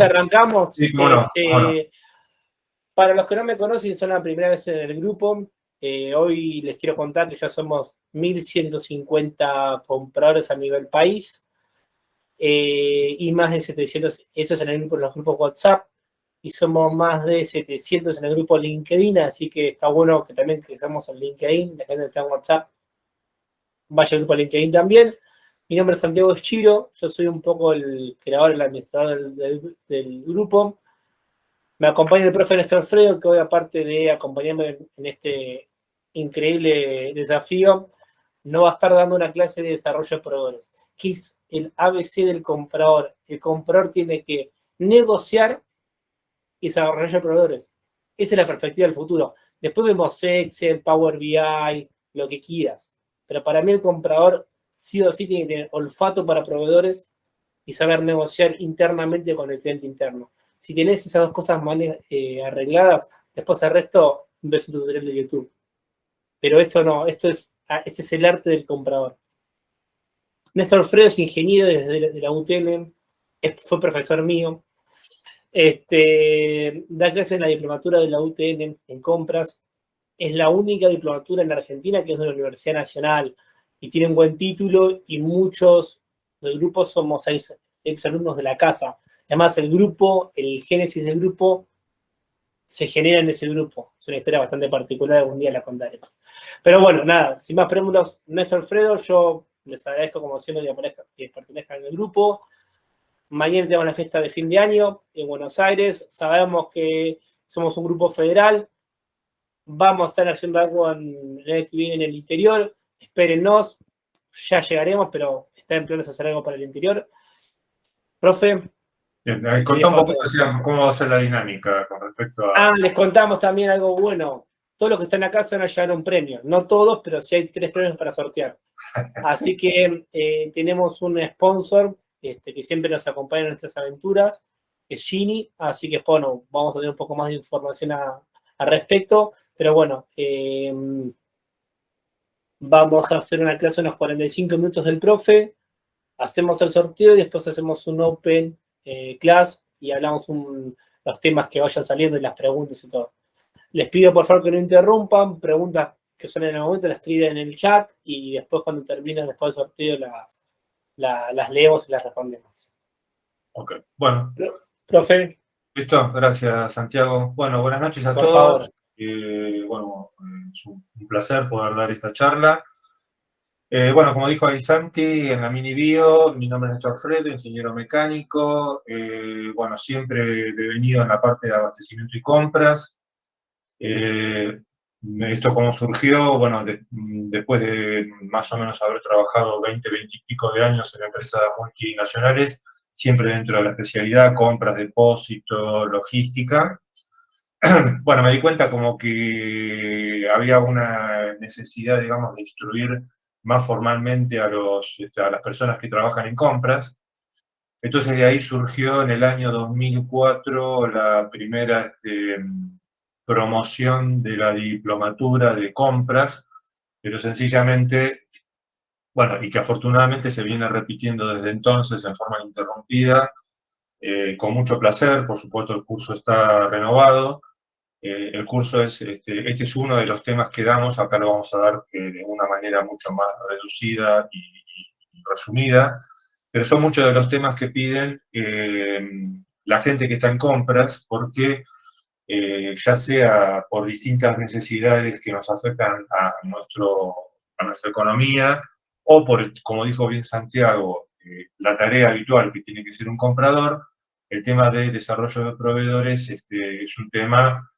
Arrancamos. Sí, cómo no. Para los que no me conocen, son la primera vez en el grupo. Hoy les quiero contar que ya somos 1.150 compradores a nivel país y más de 700, eso es en los grupos WhatsApp, y somos más de 700 en el grupo LinkedIn, así que está bueno que también estamos en LinkedIn, la gente que está en WhatsApp vaya al grupo LinkedIn también. Mi nombre es Santiago Schiro, yo soy un poco el creador, el administrador del grupo. Me acompaña el profe Néstor Fredo, que hoy, aparte de acompañarme en este increíble desafío, no va a estar dando una clase de desarrollo de proveedores, que es el ABC del comprador. El comprador tiene que negociar y desarrollar proveedores. Esa es la perspectiva del futuro. Después vemos Excel, Power BI, lo que quieras. Pero para mí el comprador sí o sí tiene que tener olfato para proveedores y saber negociar internamente con el cliente interno. Si tenés esas dos cosas arregladas, después el resto ves un tutorial de YouTube. Pero esto no, este es el arte del comprador. Néstor Fredo es ingeniero desde la UTN, fue profesor mío. Da clases en la diplomatura de la UTN en compras. Es la única diplomatura en la Argentina que es de la Universidad Nacional y tiene un buen título, y muchos del grupo somos exalumnos de la casa. Además, el génesis del grupo se genera en ese grupo. Es una historia bastante particular, algún día la contaremos. Pero bueno, nada, sin más preámbulos, Néstor Fredo, yo les agradezco como siempre que pertenezcan al grupo. Mañana tenemos la fiesta de fin de año en Buenos Aires. Sabemos que somos un grupo federal. Vamos a estar haciendo algo en el interior. Espérennos. Ya llegaremos, pero está en planes hacer algo para el interior. Profe. Bien, contá un poquito cómo va a ser la dinámica con respecto a... Les contamos también algo bueno. Todos los que están acá se van a llevar un premio. No todos, pero sí hay 3 premios para sortear. Así que tenemos un sponsor que siempre nos acompaña en nuestras aventuras, que es Gini. Así que, bueno, vamos a tener un poco más de información al respecto. Pero bueno, vamos a hacer una clase unos 45 minutos del profe. Hacemos el sorteo y después hacemos un open class y hablamos los temas que vayan saliendo y las preguntas y todo. Les pido por favor que no interrumpan, preguntas que son en el momento las escriben en el chat y después cuando termine después del sorteo las leemos y las respondemos. Ok, bueno. Profe. Listo, gracias Santiago. Bueno, buenas noches a todos. Favor. Bueno, es un placer poder dar esta charla. Bueno, como dijo ahí Santi, en la mini bio, mi nombre es Néstor Fredo, ingeniero mecánico. Bueno, siempre he venido en la parte de abastecimiento y compras. Esto cómo surgió, bueno, después de más o menos haber trabajado 20 y pico de años en empresas multinacionales, siempre dentro de la especialidad, compras, depósito, logística. Bueno, me di cuenta como que había una necesidad, digamos, de instruir más formalmente a las personas que trabajan en compras. Entonces de ahí surgió en el año 2004 la primera promoción de la diplomatura de compras, pero sencillamente, bueno, y que afortunadamente se viene repitiendo desde entonces en forma ininterrumpida, con mucho placer. Por supuesto el curso está renovado. El curso este es uno de los temas que damos, acá lo vamos a dar de una manera mucho más reducida y resumida, pero son muchos de los temas que piden la gente que está en compras, porque ya sea por distintas necesidades que nos afectan a nuestra economía, o por, como dijo bien Santiago, la tarea habitual que tiene que ser un comprador, el tema de desarrollo de proveedores es un tema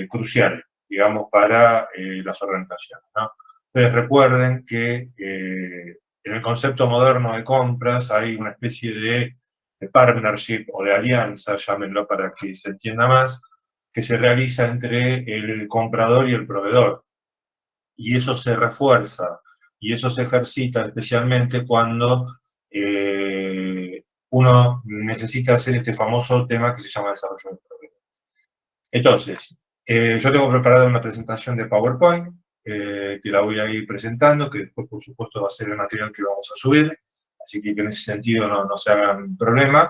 crucial, digamos, para las organizaciones, ¿no? Ustedes recuerden que en el concepto moderno de compras hay una especie de partnership o de alianza, llámenlo para que se entienda más, que se realiza entre el comprador y el proveedor. Y eso se refuerza y eso se ejercita especialmente cuando uno necesita hacer este famoso tema que se llama desarrollo de proveedores. Entonces, yo tengo preparada una presentación de PowerPoint, que la voy a ir presentando, que después, por supuesto, va a ser el material que vamos a subir, así que en ese sentido no se hagan problema.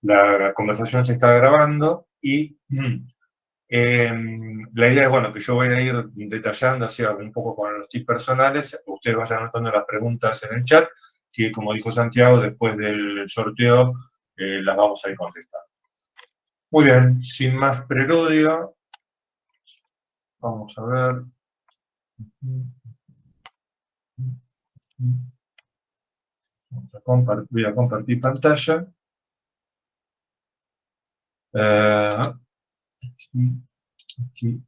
La conversación se está grabando y la idea es, bueno, que yo voy a ir detallando así un poco con los tips personales, ustedes vayan anotando las preguntas en el chat, que como dijo Santiago, después del sorteo las vamos a ir contestando. Muy bien, sin más preludio, vamos a ver. Voy a compartir pantalla. Aquí.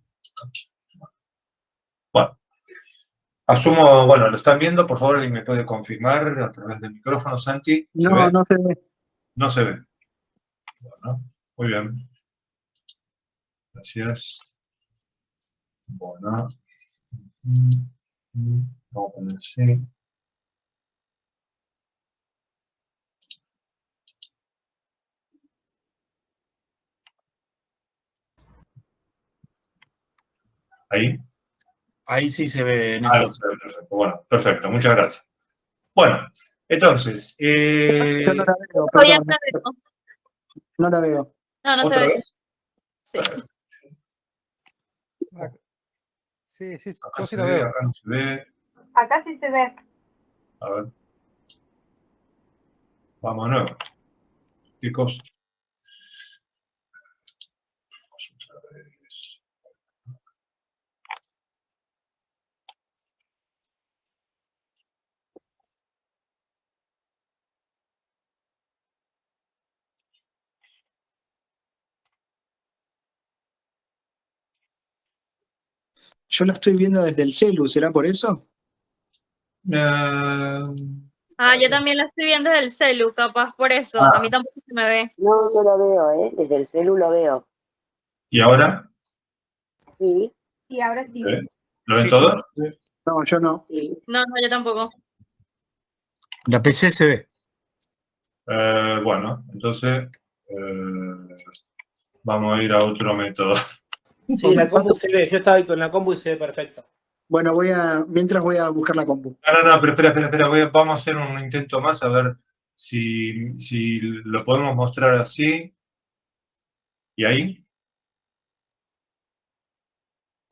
Bueno, asumo, bueno, lo están viendo, por favor, alguien me puede confirmar a través del micrófono, Santi. ¿Se No, ve? no se ve. No se ve. Bueno, muy bien. Gracias. Bueno. Vamos a poner así. Ahí. Ahí sí se ve, Ahí Néstor. se ve, perfecto. Bueno, perfecto, muchas gracias. Bueno, entonces. Yo no la veo, Todavía perdón. no la veo. No la veo. No, no se ¿Otra ve. vez? Sí. Sí, sí, Acá yo se sí lo ve, veo. acá no se ve. Acá sí se ve. A ver. Vamos de nuevo. ¿Qué cosa? Otra vez. Yo la estoy viendo desde el celu, ¿será por eso? Yo también la estoy viendo desde el celu, capaz por eso. Ah. A mí tampoco se me ve. No, yo lo veo, desde el celu lo veo. ¿Y ahora? Sí, Sí, ahora sí. ¿Lo ven Sí, todos? sí. No, yo no. sí. No, no, yo tampoco. La PC se ve. Bueno, entonces vamos a ir a otro método. Sí, la compu se ve. Yo estaba ahí con la compu y se ve perfecto. Bueno, mientras voy a buscar la compu. No, pero espera. Vamos a hacer un intento más a ver si lo podemos mostrar así. ¿Y ahí?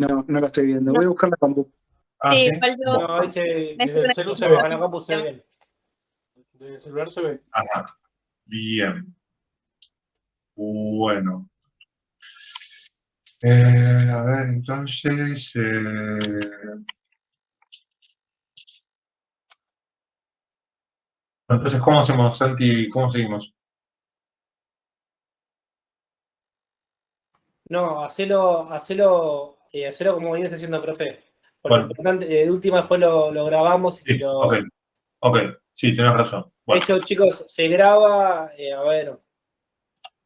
No, no la estoy viendo. Voy a buscar la compu. Ah, Sí, sí. igual yo. No, ahí desde Néstor, el celu se ve, con la compu se ve bien. Desde el celular se ve. Ajá. Bien. Bueno. A ver, entonces. Entonces, ¿cómo hacemos, Santi? ¿Cómo seguimos? No, hacelo como venías haciendo, profe. Por lo Bueno. importante, de última después lo grabamos y Sí, ok, sí, tenés razón. Bueno, Esto, chicos, se graba, a ver,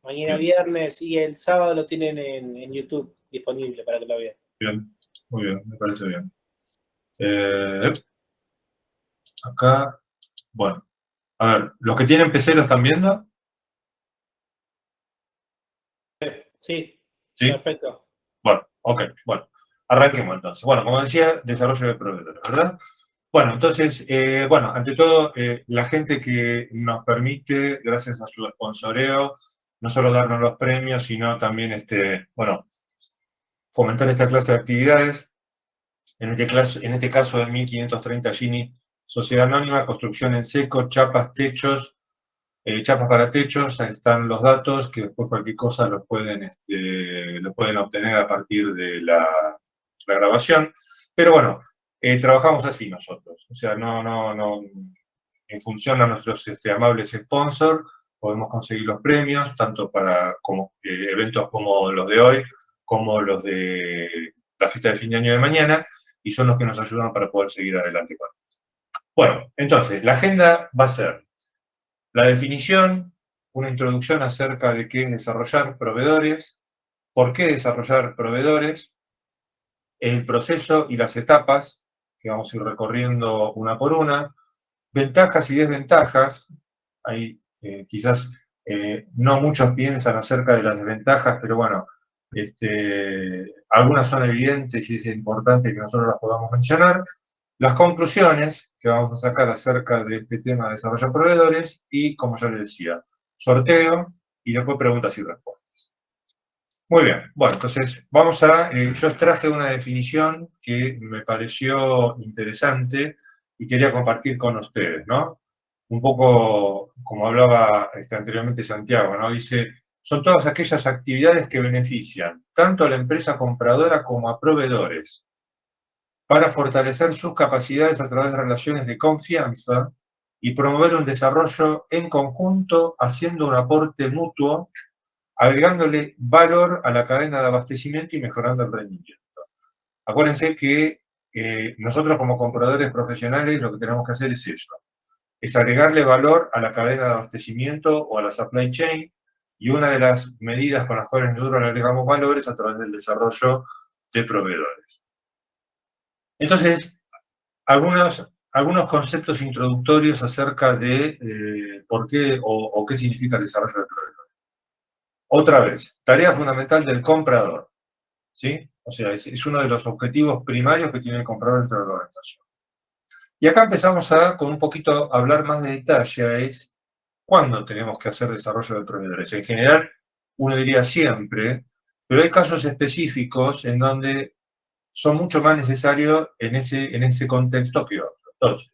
mañana Bien. viernes y el sábado lo tienen en YouTube disponible para que lo vean. bien, muy bien, me parece bien. Acá, bueno, a ver, ¿los que tienen PC lo están viendo? Sí, Sí. perfecto. Bueno, ok, bueno, arranquemos entonces. Bueno, como decía, desarrollo de proveedores, ¿verdad? Bueno, entonces, ante todo, la gente que nos permite, gracias a su sponsoreo, no solo darnos los premios, sino también, fomentar esta clase de actividades. En este caso de 1530 Gini, Sociedad Anónima, construcción en seco, chapas, techos, chapas para techos, ahí están los datos, que después cualquier cosa los pueden obtener a partir de la grabación. Pero bueno, trabajamos así nosotros, o sea, no, en función a nuestros amables sponsors, podemos conseguir los premios, tanto para eventos como los de hoy, como los de la fiesta de fin de año de mañana, y son los que nos ayudan para poder seguir adelante con esto. Bueno, entonces, la agenda va a ser la definición, una introducción acerca de qué es desarrollar proveedores, por qué desarrollar proveedores, el proceso y las etapas, que vamos a ir recorriendo una por una, ventajas y desventajas. Ahí quizás no muchos piensan acerca de las desventajas, pero bueno, algunas son evidentes y es importante que nosotros las podamos mencionar. Las conclusiones que vamos a sacar acerca de este tema de desarrollo de proveedores y, como ya les decía, sorteo y después preguntas y respuestas. Muy bien, bueno, entonces vamos yo extraje una definición que me pareció interesante y quería compartir con ustedes, ¿no? Un poco como hablaba anteriormente Santiago, ¿no? Dice, son todas aquellas actividades que benefician tanto a la empresa compradora como a proveedores para fortalecer sus capacidades a través de relaciones de confianza y promover un desarrollo en conjunto, haciendo un aporte mutuo, agregándole valor a la cadena de abastecimiento y mejorando el rendimiento. Acuérdense que nosotros como compradores profesionales lo que tenemos que hacer es eso, es agregarle valor a la cadena de abastecimiento o a la supply chain, y una de las medidas con las cuales nosotros le agregamos valor es a través del desarrollo de proveedores. Entonces, algunos conceptos introductorios acerca de por qué o qué significa el desarrollo de proveedores. Otra vez, tarea fundamental del comprador, ¿sí? O sea, es uno de los objetivos primarios que tiene el comprador dentro de la organización. Y acá empezamos con un poquito a hablar más de detalle, es cuándo tenemos que hacer desarrollo de proveedores. En general, uno diría siempre, pero hay casos específicos en donde son mucho más necesarios en ese contexto que otros. Entonces,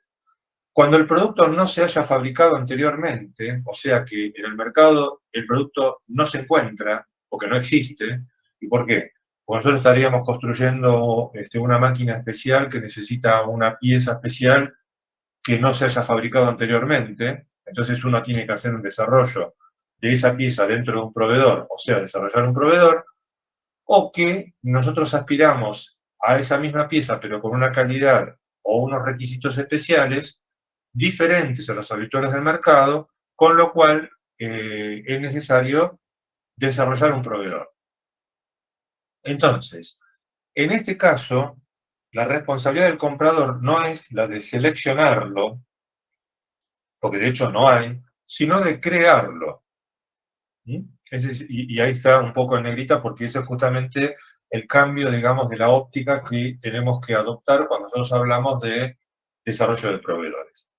cuando el producto no se haya fabricado anteriormente, o sea que en el mercado el producto no se encuentra, porque no existe, ¿y por qué? Porque nosotros estaríamos construyendo una máquina especial que necesita una pieza especial que no se haya fabricado anteriormente, entonces uno tiene que hacer un desarrollo de esa pieza dentro de un proveedor, o sea, desarrollar un proveedor, o que nosotros aspiramos a esa misma pieza, pero con una calidad o unos requisitos especiales diferentes a los habituales del mercado, con lo cual es necesario desarrollar un proveedor. Entonces, en este caso, la responsabilidad del comprador no es la de seleccionarlo, porque de hecho no hay, sino de crearlo. Y ahí está un poco en negrita, porque ese es justamente el cambio, digamos, de la óptica que tenemos que adoptar cuando nosotros hablamos de desarrollo de proveedores.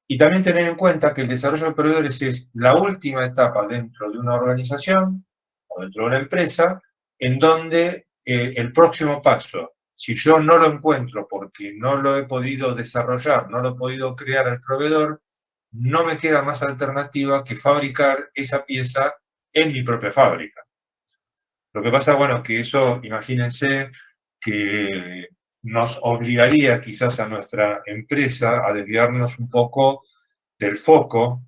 Y también tener en cuenta que el desarrollo de proveedores es la última etapa dentro de una organización o dentro de una empresa, en donde el próximo paso, si yo no lo encuentro porque no lo he podido desarrollar, no lo he podido crear el proveedor, no me queda más alternativa que fabricar esa pieza en mi propia fábrica. Lo que pasa, bueno, que eso, imagínense que nos obligaría quizás a nuestra empresa a desviarnos un poco del foco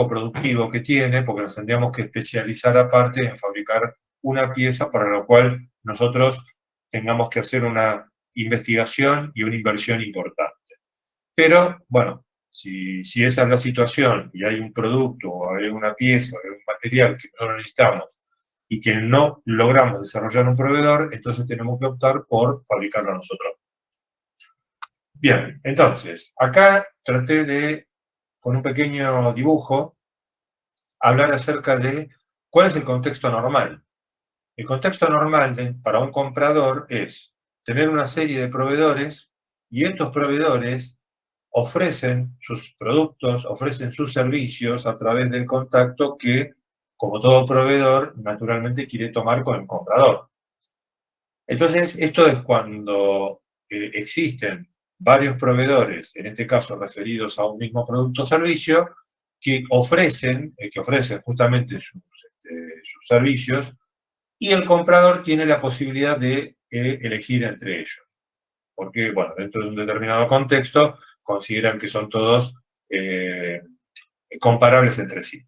productivo que tiene, porque nos tendríamos que especializar aparte en fabricar una pieza para lo cual nosotros tengamos que hacer una investigación y una inversión importante. Pero, bueno, si esa es la situación y hay un producto o hay una pieza o hay un material que nosotros necesitamos y que no logramos desarrollar un proveedor, entonces tenemos que optar por fabricarlo nosotros. Bien, entonces, acá traté de, con un pequeño dibujo, hablar acerca de cuál es el contexto normal. El contexto normal para un comprador es tener una serie de proveedores y estos proveedores ofrecen sus productos, ofrecen sus servicios a través del contacto que, como todo proveedor, naturalmente quiere tomar con el comprador. Entonces, esto es cuando existen varios proveedores, en este caso referidos a un mismo producto o servicio, que ofrecen justamente sus servicios, y el comprador tiene la posibilidad de elegir entre ellos. Porque, bueno, dentro de un determinado contexto, consideran que son todos comparables entre sí.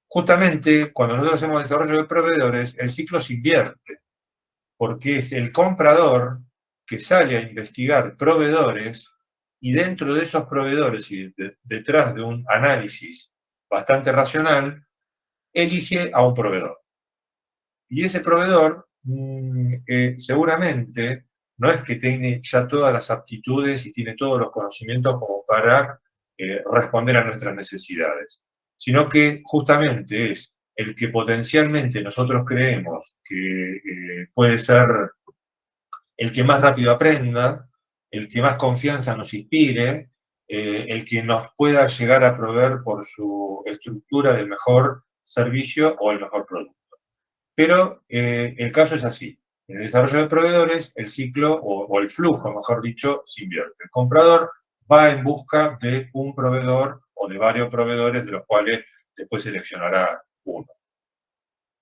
Justamente, cuando nosotros hacemos desarrollo de proveedores, el ciclo se invierte, porque es el comprador que sale a investigar proveedores y dentro de esos proveedores y detrás de un análisis bastante racional, elige a un proveedor. Y ese proveedor seguramente no es que tiene ya todas las aptitudes y tiene todos los conocimientos como para responder a nuestras necesidades, sino que justamente es el que potencialmente nosotros creemos que puede ser el que más rápido aprenda, el que más confianza nos inspire, el que nos pueda llegar a proveer por su estructura de mejor servicio o el mejor producto. Pero el caso es así. En el desarrollo de proveedores, el ciclo o el flujo, mejor dicho, se invierte. El comprador va en busca de un proveedor o de varios proveedores, de los cuales después seleccionará uno.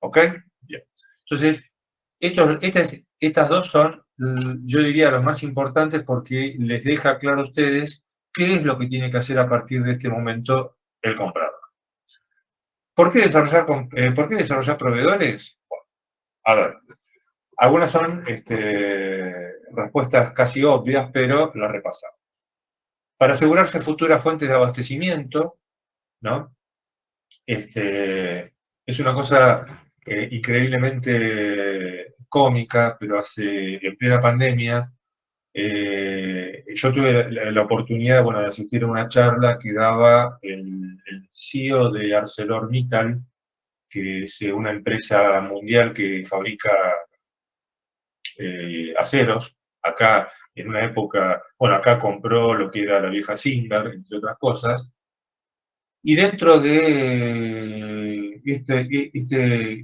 ¿Ok? Bien. Entonces, estas dos son, yo diría, los más importantes porque les deja claro a ustedes qué es lo que tiene que hacer a partir de este momento el comprador. ¿Por qué desarrollar proveedores? Bueno, a ver, algunas son respuestas casi obvias, pero las repasamos. Para asegurarse futuras fuentes de abastecimiento, ¿no? Es una cosa increíblemente cómica, pero en plena pandemia, yo tuve la oportunidad, bueno, de asistir a una charla que daba el CEO de ArcelorMittal, que es una empresa mundial que fabrica aceros. Acá, en una época, bueno, acá compró lo que era la vieja Singer, entre otras cosas. Y dentro de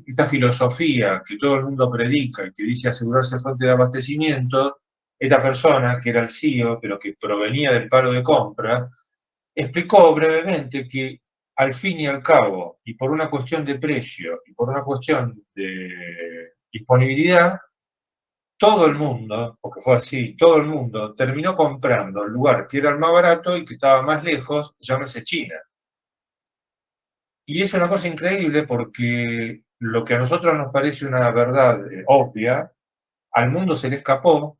esta filosofía que todo el mundo predica y que dice asegurarse fuente de abastecimiento, esta persona, que era el CEO, pero que provenía del paro de compra, explicó brevemente que al fin y al cabo, y por una cuestión de precio y por una cuestión de disponibilidad, todo el mundo, porque fue así, todo el mundo terminó comprando el lugar que era el más barato y que estaba más lejos, llámese China. Y es una cosa increíble porque lo que a nosotros nos parece una verdad obvia, al mundo se le escapó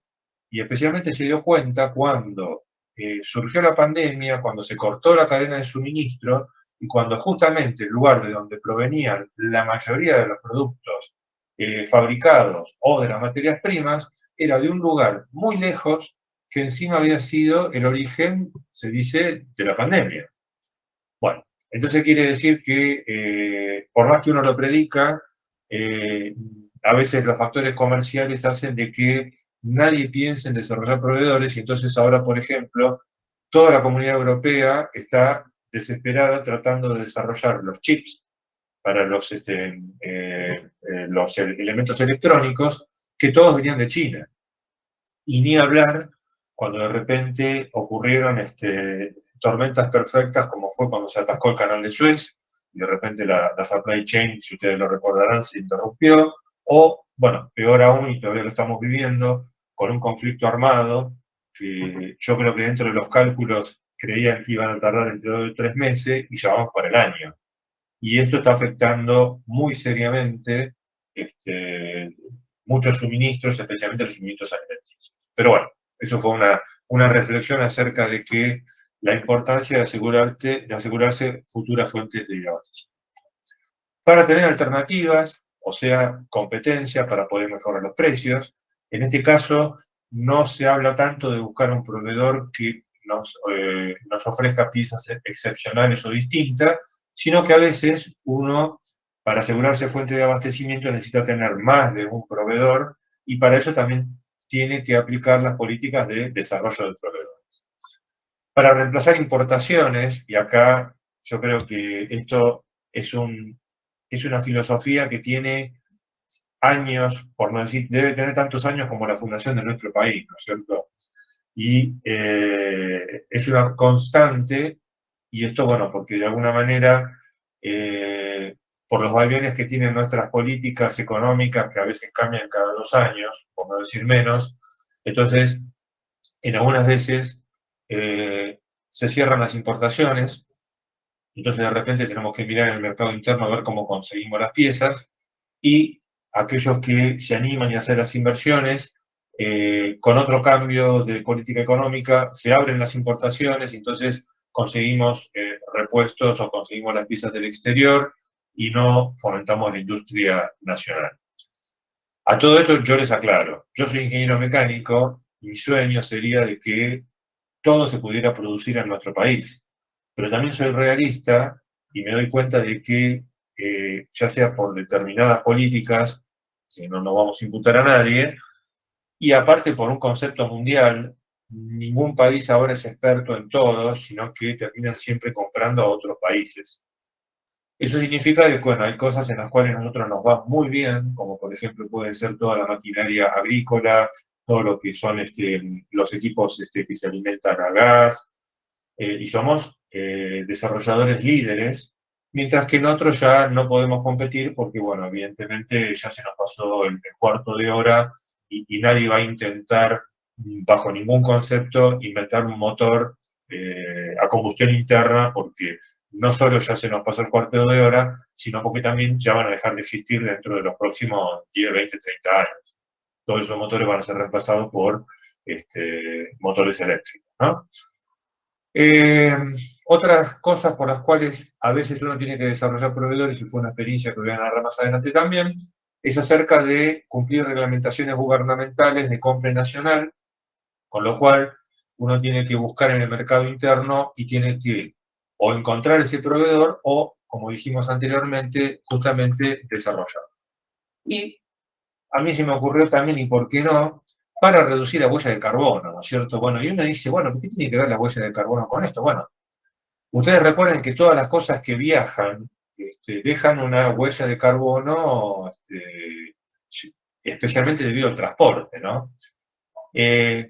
y especialmente se dio cuenta cuando surgió la pandemia, cuando se cortó la cadena de suministro y cuando justamente el lugar de donde provenían la mayoría de los productos fabricados o de las materias primas era de un lugar muy lejos que encima había sido el origen, se dice, de la pandemia. Bueno, entonces quiere decir que por más que uno lo predica, a veces los factores comerciales hacen de que nadie piense en desarrollar proveedores y entonces ahora, por ejemplo, toda la comunidad europea está desesperada tratando de desarrollar los chips para los elementos electrónicos que todos venían de China. Y ni hablar cuando de repente ocurrieron tormentas perfectas, como fue cuando se atascó el canal de Suez, y de repente la supply chain, si ustedes lo recordarán, se interrumpió, o, bueno, peor aún, y todavía lo estamos viviendo, con un conflicto armado, que yo creo que dentro de los cálculos creían que iban a tardar entre 2 y 3 meses, y ya vamos para el año. Y esto está afectando muy seriamente muchos suministros, especialmente los suministros alimenticios. Pero bueno, eso fue una reflexión acerca de que la importancia de asegurarse futuras fuentes de abastecimiento. Para tener alternativas, o sea, competencia para poder mejorar los precios, en este caso no se habla tanto de buscar un proveedor que nos ofrezca piezas excepcionales o distintas, sino que a veces uno, para asegurarse fuente de abastecimiento, necesita tener más de un proveedor y para eso también tiene que aplicar las políticas de desarrollo de proveedores. Para reemplazar importaciones, y acá yo creo que esto es una filosofía que tiene años, por no decir, debe tener tantos años como la fundación de nuestro país, ¿no es cierto? Y es una constante, y esto, bueno, porque de alguna manera, por los vaivenes que tienen nuestras políticas económicas, que a veces cambian cada 2 años, por no decir menos, entonces, en algunas veces se cierran las importaciones, entonces de repente tenemos que mirar en el mercado interno a ver cómo conseguimos las piezas, y aquellos que se animan a hacer las inversiones, con otro cambio de política económica, se abren las importaciones y entonces conseguimos repuestos o conseguimos las piezas del exterior y no fomentamos la industria nacional. A todo esto yo les aclaro, yo soy ingeniero mecánico, mi sueño sería de que todo se pudiera producir en nuestro país, pero también soy realista y me doy cuenta de que ya sea por determinadas políticas, que no nos vamos a imputar a nadie, y aparte por un concepto mundial, ningún país ahora es experto en todo, sino que terminan siempre comprando a otros países. Eso significa que, bueno, hay cosas en las cuales nosotros nos va muy bien, como por ejemplo puede ser toda la maquinaria agrícola, todo lo que son los equipos que se alimentan a gas, y somos desarrolladores líderes, mientras que en otros ya no podemos competir porque, bueno, evidentemente ya se nos pasó el cuarto de hora y nadie va a intentar, bajo ningún concepto, inventar un motor a combustión interna porque no solo ya se nos pasó el cuarto de hora, sino porque también ya van a dejar de existir dentro de los próximos 10, 20, 30 años. Todos esos motores van a ser reemplazados por motores eléctricos, ¿no? Otras cosas por las cuales a veces uno tiene que desarrollar proveedores, y fue una experiencia que voy a narrar más adelante también, es acerca de cumplir reglamentaciones gubernamentales de compra nacional, con lo cual uno tiene que buscar en el mercado interno y tiene que o encontrar ese proveedor o, como dijimos anteriormente, justamente desarrollar. Y a mí se me ocurrió también, y por qué no, para reducir la huella de carbono, ¿no es cierto? Bueno, y uno dice, bueno, ¿qué tiene que ver la huella de carbono con esto? Bueno, ustedes recuerden que todas las cosas que viajan dejan una huella de carbono, especialmente debido al transporte, ¿no?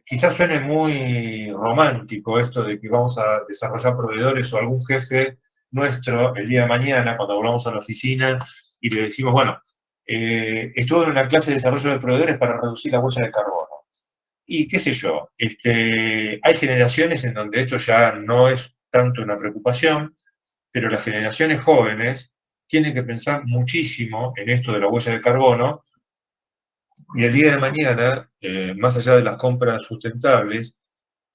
Quizás suene muy romántico esto de que vamos a desarrollar proveedores o algún jefe nuestro el día de mañana, cuando volvamos a la oficina y le decimos, bueno, estuve en una clase de desarrollo de proveedores para reducir la huella de carbono. Y qué sé yo, hay generaciones en donde esto ya no es tanto una preocupación, pero las generaciones jóvenes tienen que pensar muchísimo en esto de la huella de carbono, y el día de mañana, más allá de las compras sustentables,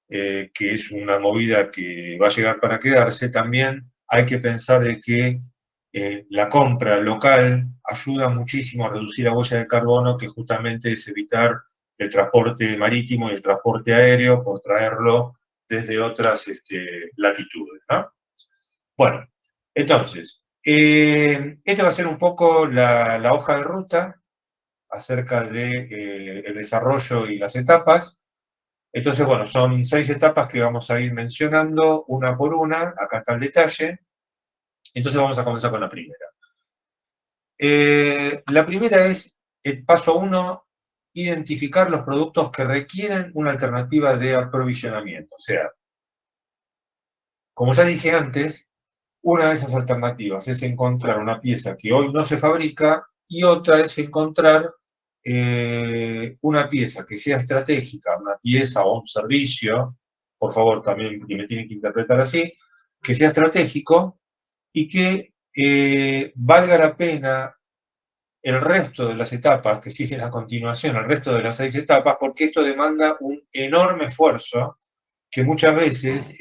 que es una movida que va a llegar para quedarse, también hay que pensar de que la compra local ayuda muchísimo a reducir la huella de carbono, que justamente es evitar el transporte marítimo y el transporte aéreo por traerlo desde otras latitudes, ¿no? Bueno, entonces, esta va a ser un poco la hoja de ruta acerca de el desarrollo y las etapas. Entonces, bueno, son 6 etapas que vamos a ir mencionando una por una. Acá está el detalle. Entonces vamos a comenzar con la primera. La primera es el paso 1, identificar los productos que requieren una alternativa de aprovisionamiento. O sea, como ya dije antes, una de esas alternativas es encontrar una pieza que hoy no se fabrica y otra es encontrar una pieza que sea estratégica, una pieza o un servicio, por favor también me tienen que interpretar así, que sea estratégico y que valga la pena el resto de las etapas que siguen a continuación, el resto de las 6 etapas, porque esto demanda un enorme esfuerzo que muchas veces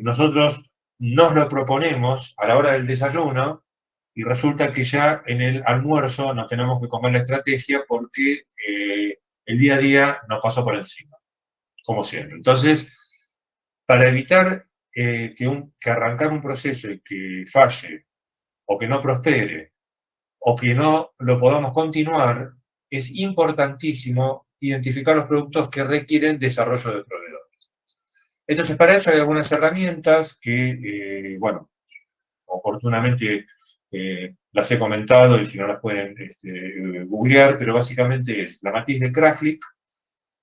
nosotros nos lo proponemos a la hora del desayuno y resulta que ya en el almuerzo nos tenemos que comer la estrategia porque el día a día nos pasó por encima, como siempre. Entonces, para evitar que arrancar un proceso y que falle, o que no prospere, o que no lo podamos continuar, es importantísimo identificar los productos que requieren desarrollo de proveedores. Entonces, para eso hay algunas herramientas que, bueno, oportunamente las he comentado y si no las pueden googlear, pero básicamente es la matriz de Kraflick,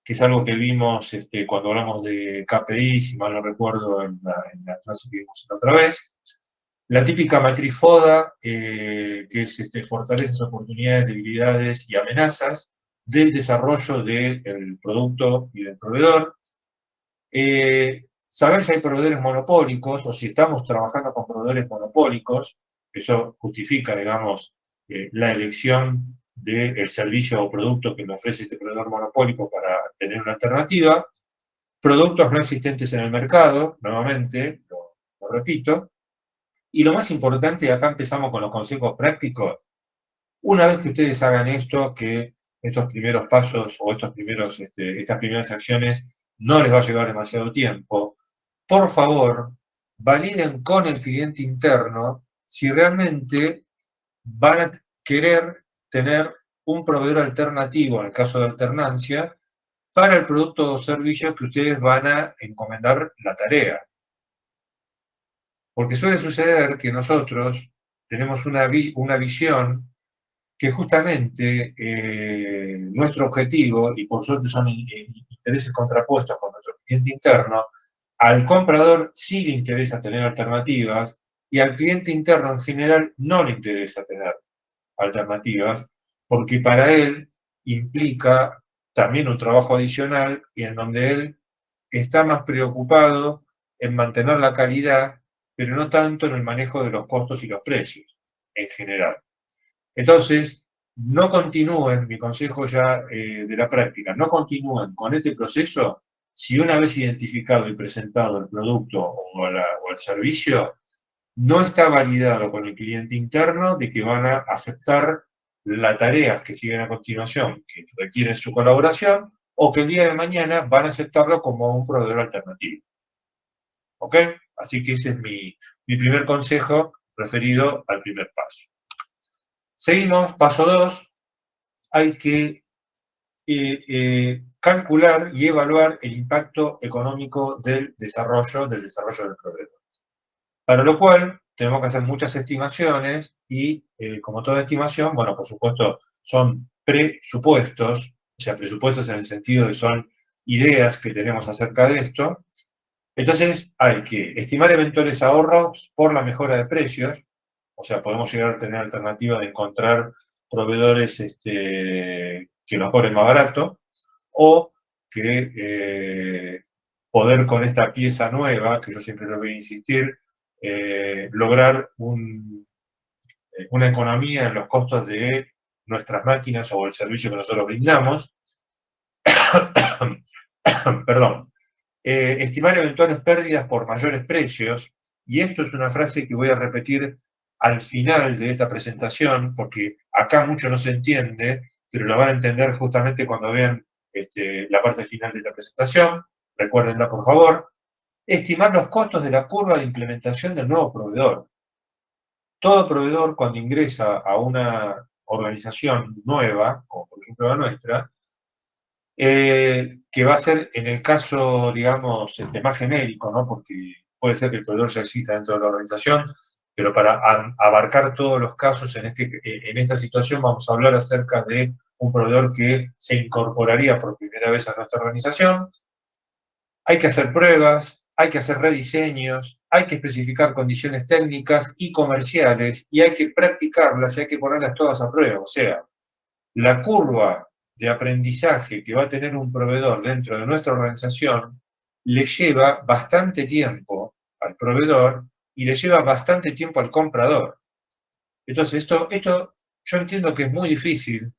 que es algo que vimos cuando hablamos de KPI, si mal no recuerdo, en la clase que vimos la otra vez. La típica matriz FODA, que es fortalezas, oportunidades, debilidades y amenazas del desarrollo del producto y del proveedor. Saber si hay proveedores monopólicos o si estamos trabajando con proveedores monopólicos, eso justifica, digamos, la elección del servicio o producto que me ofrece este proveedor monopólico para tener una alternativa. Productos no existentes en el mercado, nuevamente, lo repito. Y lo más importante, acá empezamos con los consejos prácticos. Una vez que ustedes hagan esto, que estos primeros pasos o estas primeras acciones no les va a llevar demasiado tiempo, por favor, validen con el cliente interno si realmente van a querer tener un proveedor alternativo, en el caso de alternancia, para el producto o servicio que ustedes van a encomendar la tarea. Porque suele suceder que nosotros tenemos una visión que justamente nuestro objetivo, y por suerte son intereses contrapuestos con nuestro cliente interno, al comprador sí le interesa tener alternativas y al cliente interno en general no le interesa tener alternativas, porque para él implica también un trabajo adicional y en donde él está más preocupado en mantener la calidad, pero no tanto en el manejo de los costos y los precios en general. Entonces, no continúen, mi consejo ya de la práctica, no continúen con este proceso si una vez identificado y presentado el producto o el servicio, no está validado con el cliente interno de que van a aceptar las tareas que siguen a continuación, que requieren su colaboración, o que el día de mañana van a aceptarlo como un proveedor alternativo. ¿Ok? Así que ese es mi primer consejo referido al primer paso. Seguimos, paso 2, hay que calcular y evaluar el impacto económico del desarrollo del proveedor. Para lo cual, tenemos que hacer muchas estimaciones y, como toda estimación, bueno, por supuesto, son presupuestos, o sea, presupuestos en el sentido de son ideas que tenemos acerca de esto. Entonces, hay que estimar eventuales ahorros por la mejora de precios, o sea, podemos llegar a tener alternativa de encontrar proveedores que nos cobren más barato, o que poder con esta pieza nueva, que yo siempre lo voy a insistir, lograr una economía en los costos de nuestras máquinas o el servicio que nosotros brindamos. Perdón. Estimar eventuales pérdidas por mayores precios, y esto es una frase que voy a repetir al final de esta presentación, porque acá mucho no se entiende, pero lo van a entender justamente cuando vean la parte final de esta presentación. Recuérdenla, por favor. Estimar los costos de la curva de implementación del nuevo proveedor. Todo proveedor, cuando ingresa a una organización nueva, como por ejemplo la nuestra, que va a ser, en el caso, digamos, más genérico, ¿no? Porque puede ser que el proveedor ya exista dentro de la organización, pero para abarcar todos los casos en esta situación vamos a hablar acerca de un proveedor que se incorporaría por primera vez a nuestra organización. Hay que hacer pruebas, hay que hacer rediseños, hay que especificar condiciones técnicas y comerciales, y hay que practicarlas y hay que ponerlas todas a prueba. O sea, la curva de aprendizaje que va a tener un proveedor dentro de nuestra organización le lleva bastante tiempo al proveedor y le lleva bastante tiempo al comprador. Entonces, esto yo entiendo que es muy difícil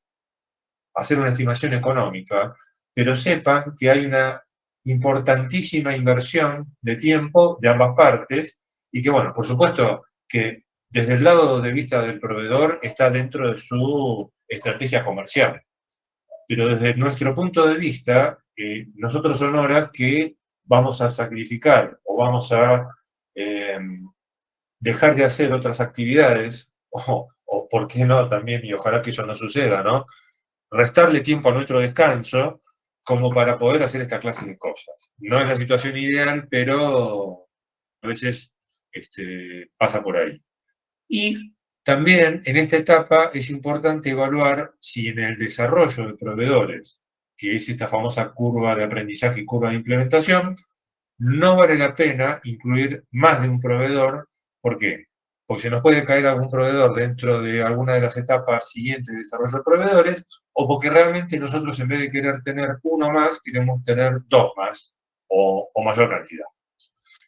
hacer una estimación económica, pero sepan que hay una importantísima inversión de tiempo de ambas partes y que, bueno, por supuesto que desde el lado de vista del proveedor está dentro de su estrategia comercial. Pero desde nuestro punto de vista, nosotros son horas que vamos a sacrificar o vamos a dejar de hacer otras actividades, o por qué no también, y ojalá que eso no suceda, ¿no? Restarle tiempo a nuestro descanso como para poder hacer esta clase de cosas. No es la situación ideal, pero a veces pasa por ahí. Y también en esta etapa es importante evaluar si en el desarrollo de proveedores, que es esta famosa curva de aprendizaje y curva de implementación, no vale la pena incluir más de un proveedor. ¿Por qué? Porque se nos puede caer algún proveedor dentro de alguna de las etapas siguientes de desarrollo de proveedores, o porque realmente nosotros en vez de querer tener uno más, queremos tener dos más, o mayor cantidad.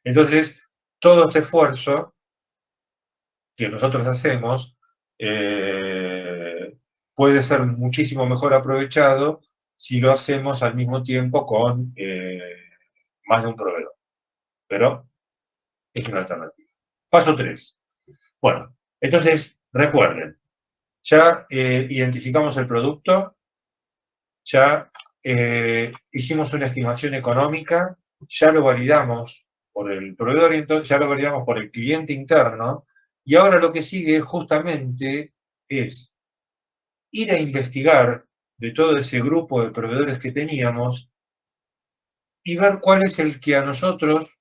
Entonces, todo este esfuerzo que nosotros hacemos puede ser muchísimo mejor aprovechado si lo hacemos al mismo tiempo con más de un proveedor. Pero es una alternativa. Paso 3. Bueno, entonces, recuerden, ya identificamos el producto, ya hicimos una estimación económica, ya lo validamos por el proveedor, entonces ya lo validamos por el cliente interno, y ahora lo que sigue justamente es ir a investigar de todo ese grupo de proveedores que teníamos y ver cuál es el que a nosotros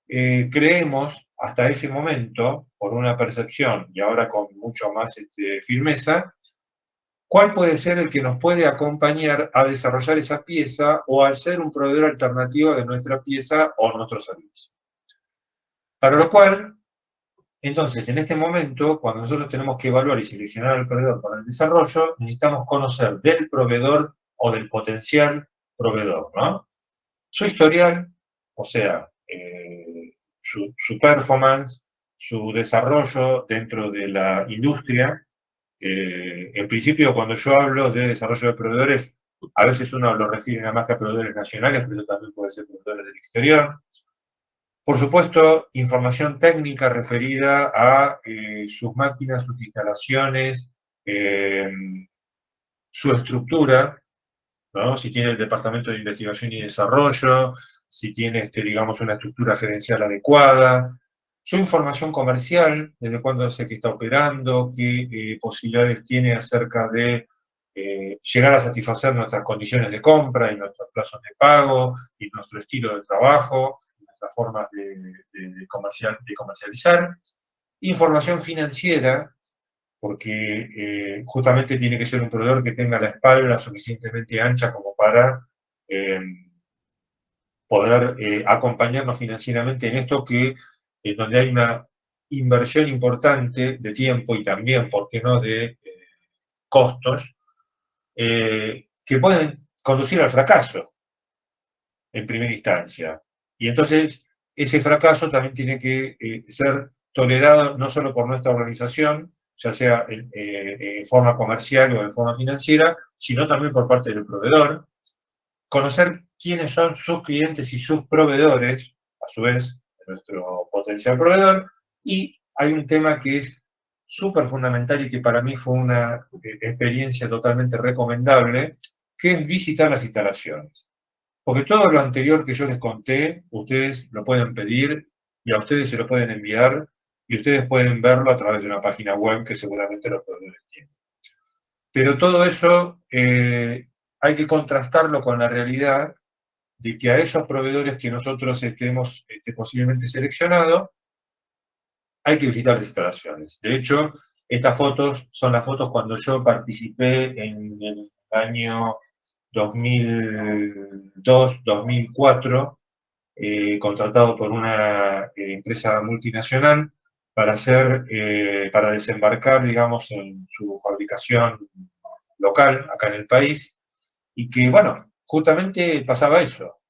creemos hasta ese momento, por una percepción y ahora con mucho más firmeza, cuál puede ser el que nos puede acompañar a desarrollar esa pieza o al ser un proveedor alternativo de nuestra pieza o nuestro servicio. Para lo cual, entonces, en este momento, cuando nosotros tenemos que evaluar y seleccionar al proveedor para el desarrollo, necesitamos conocer del proveedor o del potencial proveedor, ¿no? Su historial, o sea, su performance, su desarrollo dentro de la industria. En principio, cuando yo hablo de desarrollo de proveedores, a veces uno lo refiere nada más que a proveedores nacionales, pero también puede ser proveedores del exterior. Por supuesto, información técnica referida a sus máquinas, sus instalaciones, su estructura, ¿no? Si tiene el departamento de investigación y desarrollo, si tiene, digamos, una estructura gerencial adecuada, su información comercial, desde cuándo sé que está operando, qué posibilidades tiene acerca de llegar a satisfacer nuestras condiciones de compra y nuestros plazos de pago y nuestro estilo de trabajo, nuestras formas de comercializar. Información financiera, porque justamente tiene que ser un proveedor que tenga la espalda suficientemente ancha como para poder acompañarnos financieramente en esto donde hay una inversión importante de tiempo y también, ¿por qué no?, de costos, que pueden conducir al fracaso en primera instancia. Y entonces, ese fracaso también tiene que ser tolerado no solo por nuestra organización, ya sea en forma comercial o en forma financiera, sino también por parte del proveedor. Conocer quiénes son sus clientes y sus proveedores, a su vez, de nuestro potencial proveedor. Y hay un tema que es súper fundamental y que para mí fue una experiencia totalmente recomendable, que es visitar las instalaciones. Porque todo lo anterior que yo les conté, ustedes lo pueden pedir y a ustedes se lo pueden enviar y ustedes pueden verlo a través de una página web que seguramente los proveedores tienen. Pero todo eso hay que contrastarlo con la realidad de que a esos proveedores que nosotros hemos posiblemente seleccionado, hay que visitar las instalaciones. De hecho, estas fotos son las fotos cuando yo participé en el año 2002-2004, contratado por una empresa multinacional para desembarcar, digamos, en su fabricación local, acá en el país, y que, bueno, justamente pasaba eso.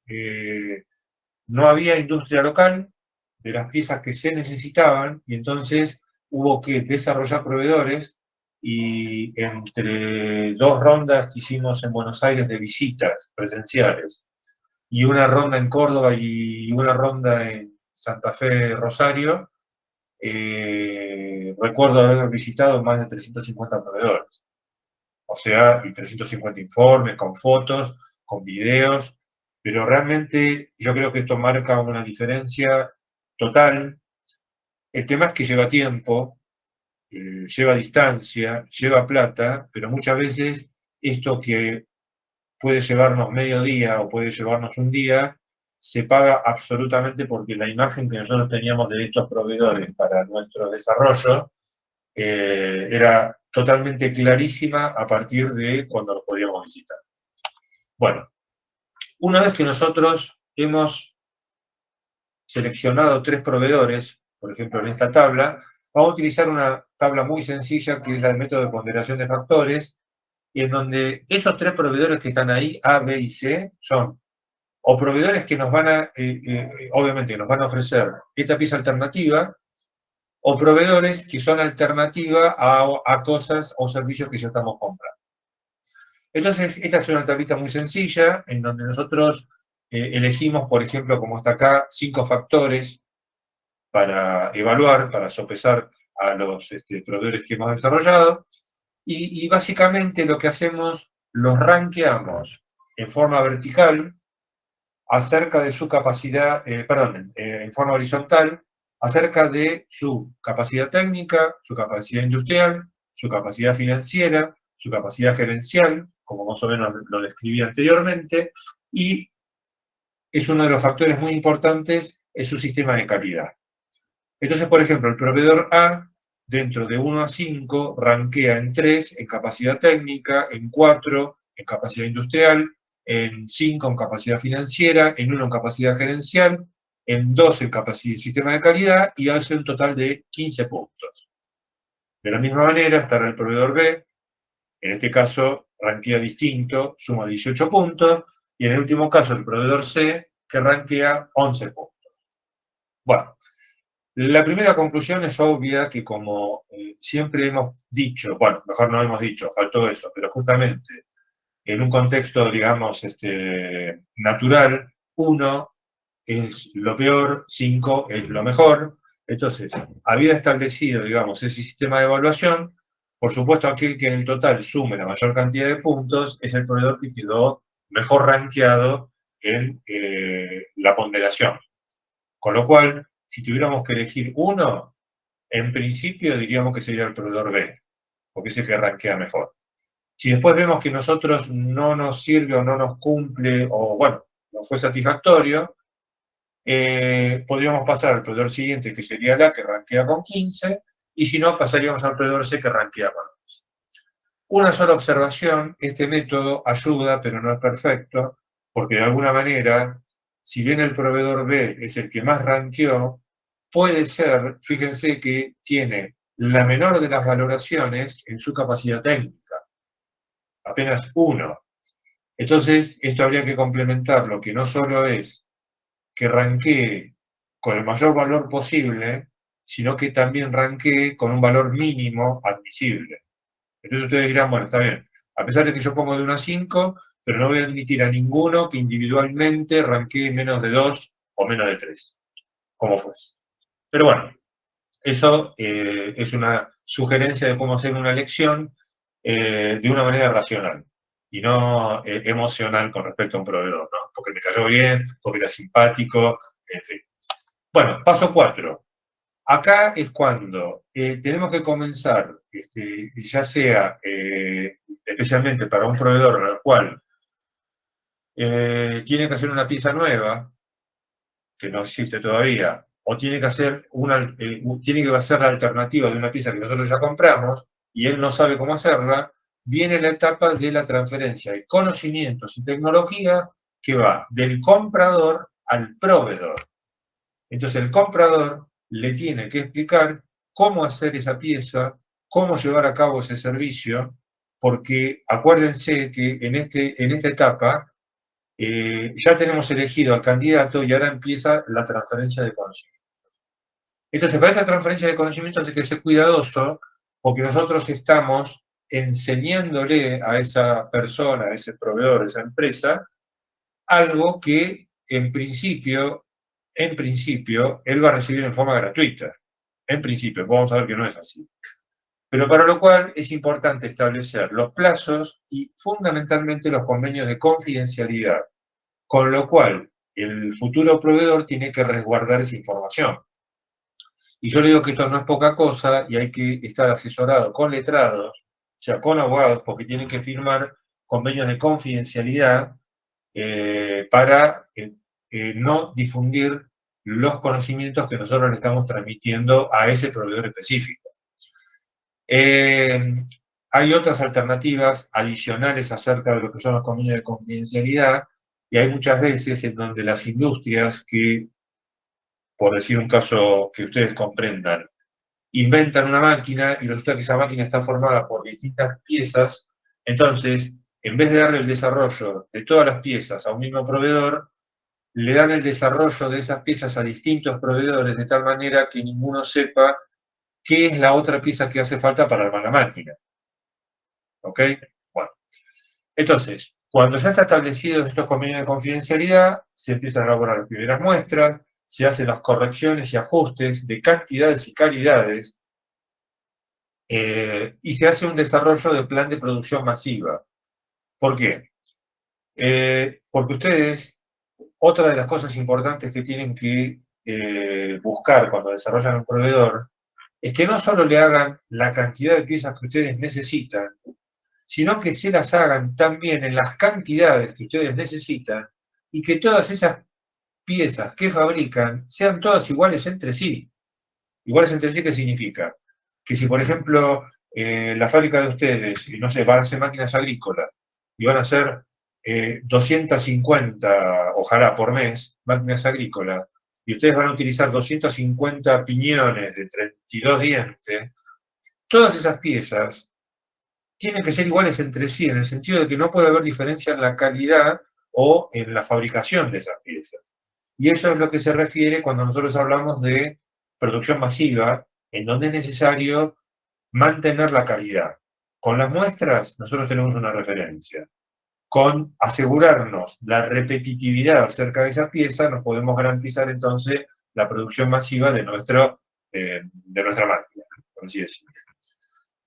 No había industria local de las piezas que se necesitaban, y entonces hubo que desarrollar proveedores, y entre 2 rondas que hicimos en Buenos Aires de visitas presenciales, y una ronda en Córdoba y una ronda en Santa Fe, Rosario, recuerdo haber visitado más de 350 proveedores. O sea, y 350 informes, con fotos, con videos, pero realmente yo creo que esto marca una diferencia total. El tema es que lleva tiempo, lleva distancia, lleva plata, pero muchas veces esto que puede llevarnos medio día o puede llevarnos un día, se paga absolutamente porque la imagen que nosotros teníamos de estos proveedores para nuestro desarrollo era totalmente clarísima a partir de cuando los podíamos visitar. Bueno, una vez que nosotros hemos seleccionado 3 proveedores, por ejemplo en esta tabla, vamos a utilizar una tabla muy sencilla que es la del método de ponderación de factores, y en donde esos 3 proveedores que están ahí, A, B y C, son o proveedores que nos van a, obviamente, nos van a ofrecer esta pieza alternativa, o proveedores que son alternativa a cosas o servicios que ya estamos comprando. Entonces, esta es una tablita muy sencilla, en donde nosotros elegimos, por ejemplo, como está acá, 5 factores para evaluar, para sopesar a los proveedores que hemos desarrollado, y básicamente lo que hacemos, los rankeamos en forma vertical, acerca de su capacidad, en forma horizontal, acerca de su capacidad técnica, su capacidad industrial, su capacidad financiera, su capacidad gerencial, como más o menos lo describí anteriormente, y es uno de los factores muy importantes, es su sistema de calidad. Entonces, por ejemplo, el proveedor A, dentro de 1 a 5, rankea en 3 en capacidad técnica, en 4 en capacidad industrial, en 5 en capacidad financiera, en 1 en capacidad gerencial, en 2 en capacidad de sistema de calidad y hace un total de 15 puntos. De la misma manera estará el proveedor B, en este caso rankea distinto, suma 18 puntos, y en el último caso el proveedor C, que rankea 11 puntos. Bueno, la primera conclusión es obvia que como siempre hemos dicho, bueno, mejor no hemos dicho, faltó eso, pero justamente en un contexto, digamos, natural, 1 es lo peor, 5 es lo mejor. Entonces, había establecido, digamos, ese sistema de evaluación. Por supuesto, aquel que en el total sume la mayor cantidad de puntos es el proveedor que quedó mejor rankeado en la ponderación. Con lo cual, si tuviéramos que elegir uno, en principio diríamos que sería el proveedor B, porque es el que rankea mejor. Si después vemos que nosotros no nos sirve o no nos cumple, o bueno, no fue satisfactorio, podríamos pasar al proveedor siguiente, que sería la que rankea con 15, y si no, pasaríamos al proveedor C, que rankea con 11. Una sola observación: este método ayuda, pero no es perfecto, porque de alguna manera, si bien el proveedor B es el que más rankeó, puede ser, fíjense que tiene la menor de las valoraciones en su capacidad técnica, apenas 1. Entonces, esto habría que complementarlo, que no solo es que ranquee con el mayor valor posible, sino que también ranquee con un valor mínimo admisible. Entonces ustedes dirán, bueno, está bien, a pesar de que yo pongo de 1 a 5, pero no voy a admitir a ninguno que individualmente ranquee menos de 2 o menos de 3, como fuese. Pero bueno, eso es una sugerencia de cómo hacer una elección de una manera racional y no emocional con respecto a un proveedor, ¿no? Porque me cayó bien, porque era simpático, en fin. Bueno, paso 4. Acá es cuando tenemos que comenzar, ya sea especialmente para un proveedor al cual tiene que hacer una pieza nueva, que no existe todavía, o tiene que hacer tiene que hacer la alternativa de una pieza que nosotros ya compramos y él no sabe cómo hacerla, viene la etapa de la transferencia de conocimientos y tecnología que va del comprador al proveedor. Entonces el comprador le tiene que explicar cómo hacer esa pieza, cómo llevar a cabo ese servicio, porque acuérdense que en esta etapa ya tenemos elegido al candidato y ahora empieza la transferencia de conocimientos. Entonces, para esta transferencia de conocimientos hay que ser cuidadoso, porque nosotros estamos enseñándole a esa persona, a ese proveedor, a esa empresa, algo que en principio, él va a recibir en forma gratuita. En principio, vamos a ver que no es así. Pero para lo cual es importante establecer los plazos y fundamentalmente los convenios de confidencialidad, con lo cual el futuro proveedor tiene que resguardar esa información. Y yo le digo que esto no es poca cosa y hay que estar asesorado con letrados, o sea, con abogados, porque tienen que firmar convenios de confidencialidad para no difundir los conocimientos que nosotros le estamos transmitiendo a ese proveedor específico. Hay otras alternativas adicionales acerca de lo que son los convenios de confidencialidad, y hay muchas veces en donde las industrias que, por decir un caso que ustedes comprendan, inventan una máquina y resulta que esa máquina está formada por distintas piezas. Entonces, en vez de darle el desarrollo de todas las piezas a un mismo proveedor, le dan el desarrollo de esas piezas a distintos proveedores, de tal manera que ninguno sepa qué es la otra pieza que hace falta para armar la máquina. ¿Ok? Bueno. Entonces, cuando ya está establecido estos convenios de confidencialidad, se empiezan a elaborar las primeras muestras, se hacen las correcciones y ajustes de cantidades y calidades, y se hace un desarrollo de plan de producción masiva. ¿Por qué? Porque ustedes, otra de las cosas importantes que tienen que buscar cuando desarrollan un proveedor, es que no solo le hagan la cantidad de piezas que ustedes necesitan, sino que se las hagan también en las cantidades que ustedes necesitan y que todas esas piezas que fabrican sean todas iguales entre sí. Iguales entre sí, ¿qué significa? Que si, por ejemplo, la fábrica de ustedes, no sé, van a hacer máquinas agrícolas y van a hacer 250, ojalá por mes, máquinas agrícolas, y ustedes van a utilizar 250 piñones de 32 dientes, todas esas piezas tienen que ser iguales entre sí, en el sentido de que no puede haber diferencia en la calidad o en la fabricación de esas piezas. Y eso es lo que se refiere cuando nosotros hablamos de producción masiva, en donde es necesario mantener la calidad. Con las muestras, nosotros tenemos una referencia. Con asegurarnos la repetitividad acerca de esa pieza, nos podemos garantizar entonces la producción masiva de nuestra máquina, por así decirlo.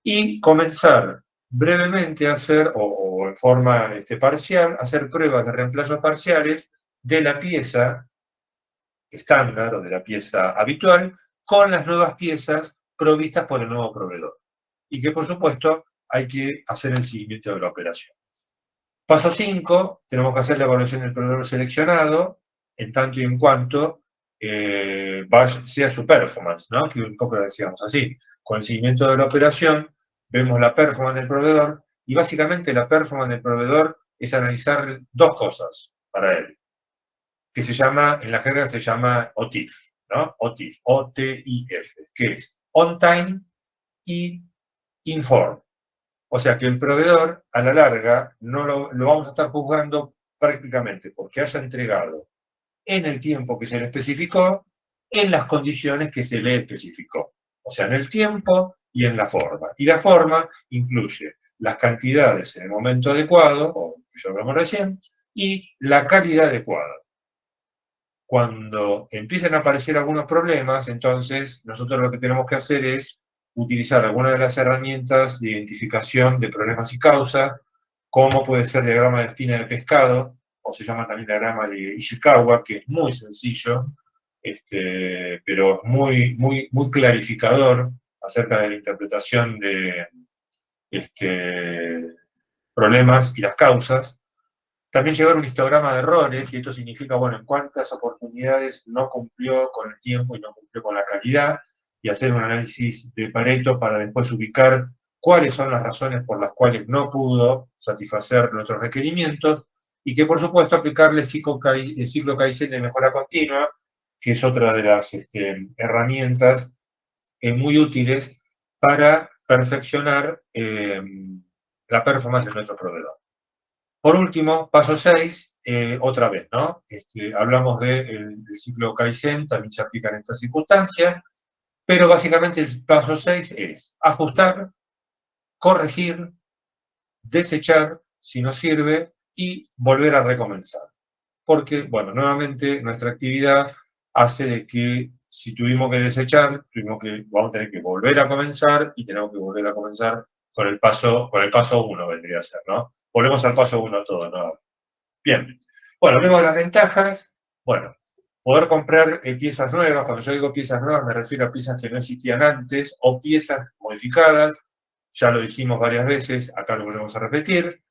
Y comenzar brevemente a hacer, o en forma parcial, hacer pruebas de reemplazos parciales de la pieza estándar o de la pieza habitual con las nuevas piezas provistas por el nuevo proveedor. Y que, por supuesto, hay que hacer el seguimiento de la operación. Paso 5, tenemos que hacer la evaluación del proveedor seleccionado, en tanto y en cuanto sea su performance, ¿no? Que un poco lo decíamos así. Con el seguimiento de la operación, vemos la performance del proveedor, y básicamente la performance del proveedor es analizar dos cosas para él, que se llama, en la jerga se llama OTIF, ¿no? OTIF, O-T-I-F, que es On Time y Inform. O sea que el proveedor, a la larga, no lo vamos a estar juzgando prácticamente porque haya entregado en el tiempo que se le especificó, en las condiciones que se le especificó. O sea, en el tiempo y en la forma. Y la forma incluye las cantidades en el momento adecuado, o que ya hablamos recién, y la calidad adecuada. Cuando empiecen a aparecer algunos problemas, entonces nosotros lo que tenemos que hacer es utilizar algunas de las herramientas de identificación de problemas y causas, como puede ser diagrama de espina de pescado, o se llama también diagrama de Ishikawa, que es muy sencillo, pero muy, muy, muy clarificador acerca de la interpretación de problemas y las causas. También llevar un histograma de errores, y esto significa, bueno, en cuántas oportunidades no cumplió con el tiempo y no cumplió con la calidad, y hacer un análisis de Pareto para después ubicar cuáles son las razones por las cuales no pudo satisfacer nuestros requerimientos, y que por supuesto aplicarle el ciclo Kaizen de mejora continua, que es otra de las herramientas muy útiles para perfeccionar la performance de nuestro proveedor. Por último, paso 6, otra vez, ¿no? Hablamos del ciclo Kaizen, también se aplica en estas circunstancias, pero básicamente el paso 6 es ajustar, corregir, desechar si no sirve y volver a recomenzar. Porque, bueno, nuevamente nuestra actividad hace de que si tuvimos que desechar, vamos a tener que volver a comenzar y tenemos que volver a comenzar con el paso 1 vendría a ser, ¿no? Volvemos al paso 1 todo, ¿no? Bien. Bueno, vemos las ventajas. Bueno, poder comprar piezas nuevas. Cuando yo digo piezas nuevas me refiero a piezas que no existían antes o piezas modificadas. Ya lo dijimos varias veces, acá lo volvemos a repetir.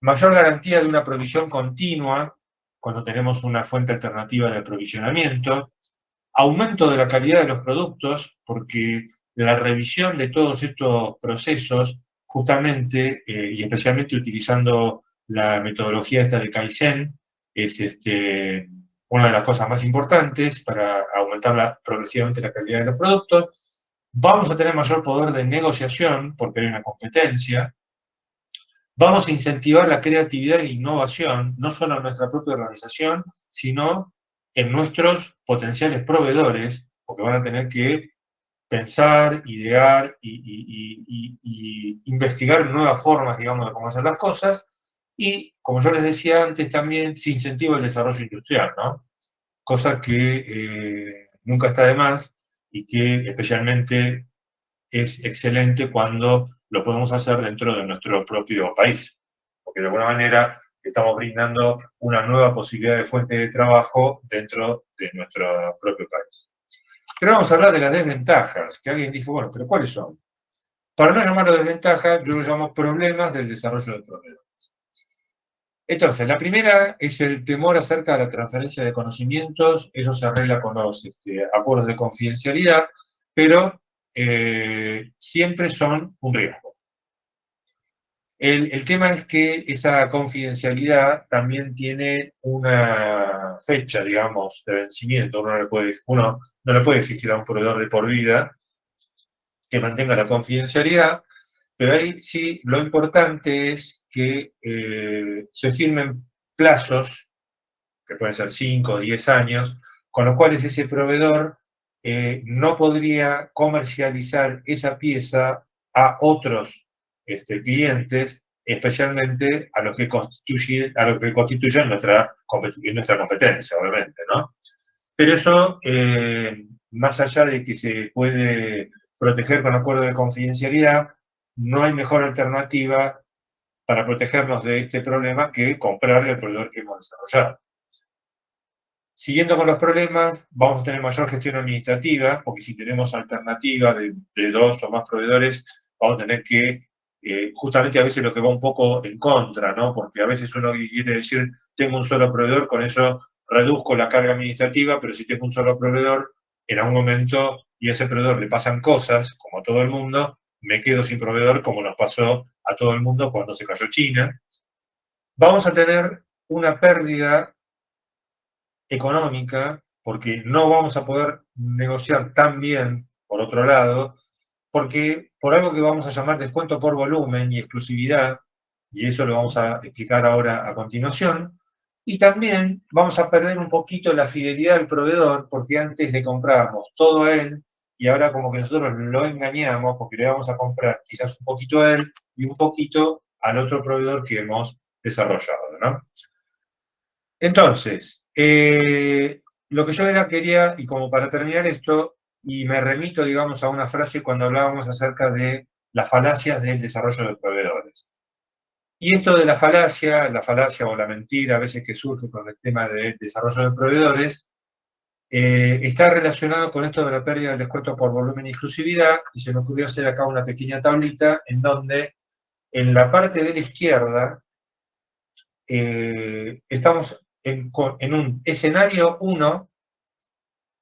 Mayor garantía de una provisión continua cuando tenemos una fuente alternativa de aprovisionamiento. Aumento de la calidad de los productos, porque la revisión de todos estos procesos, justamente y especialmente utilizando la metodología esta de Kaizen, es una de las cosas más importantes para aumentar progresivamente la calidad de los productos. Vamos a tener mayor poder de negociación, porque hay una competencia. Vamos a incentivar la creatividad y la innovación, no solo en nuestra propia organización, sino en nuestros potenciales proveedores, porque van a tener que pensar, idear y investigar nuevas formas, digamos, de cómo hacer las cosas. Y, como yo les decía antes, también se incentiva el desarrollo industrial, ¿no? Cosa que nunca está de más y que especialmente es excelente cuando lo podemos hacer dentro de nuestro propio país, porque de alguna manera estamos brindando una nueva posibilidad de fuente de trabajo dentro de nuestro propio país. Pero vamos a hablar de las desventajas, que alguien dijo, bueno, pero ¿cuáles son? Para no llamarlo desventajas, yo lo llamo problemas del desarrollo de proveedores. Entonces, la primera es el temor acerca de la transferencia de conocimientos. Eso se arregla con los acuerdos de confidencialidad, pero siempre son un riesgo. El tema es que esa confidencialidad también tiene una fecha, digamos, de vencimiento. Uno no le puede exigir a un proveedor de por vida que mantenga la confidencialidad, pero ahí sí lo importante es que se firmen plazos, que pueden ser 5 o 10 años, con los cuales ese proveedor no podría comercializar esa pieza a otros clientes, especialmente a los que constituyen nuestra competencia, obviamente, ¿no? Pero eso, más allá de que se puede proteger con acuerdo de confidencialidad, no hay mejor alternativa para protegernos de este problema que comprarle al proveedor que hemos desarrollado. Siguiendo con los problemas, vamos a tener mayor gestión administrativa, porque si tenemos alternativa de 2 o más proveedores, vamos a tener que, justamente a veces lo que va un poco en contra, ¿no? Porque a veces uno quiere decir, tengo un solo proveedor, con eso reduzco la carga administrativa, pero si tengo un solo proveedor, en algún momento, y a ese proveedor le pasan cosas, como a todo el mundo, me quedo sin proveedor, como nos pasó a todo el mundo cuando se cayó China. Vamos a tener una pérdida económica, porque no vamos a poder negociar tan bien, por otro lado, porque por algo que vamos a llamar descuento por volumen y exclusividad, y eso lo vamos a explicar ahora a continuación, y también vamos a perder un poquito la fidelidad del proveedor, porque antes le comprábamos todo a él, y ahora como que nosotros lo engañamos, porque le vamos a comprar quizás un poquito a él y un poquito al otro proveedor que hemos desarrollado, ¿no? Entonces, lo que yo quería, y como para terminar esto, y me remito, digamos, a una frase cuando hablábamos acerca de las falacias del desarrollo de proveedores. Y esto de la falacia o la mentira, a veces que surge con el tema del desarrollo de proveedores, está relacionado con esto de la pérdida del descuento por volumen y exclusividad, y se me ocurrió hacer acá una pequeña tablita en donde en la parte de la izquierda estamos en un escenario 1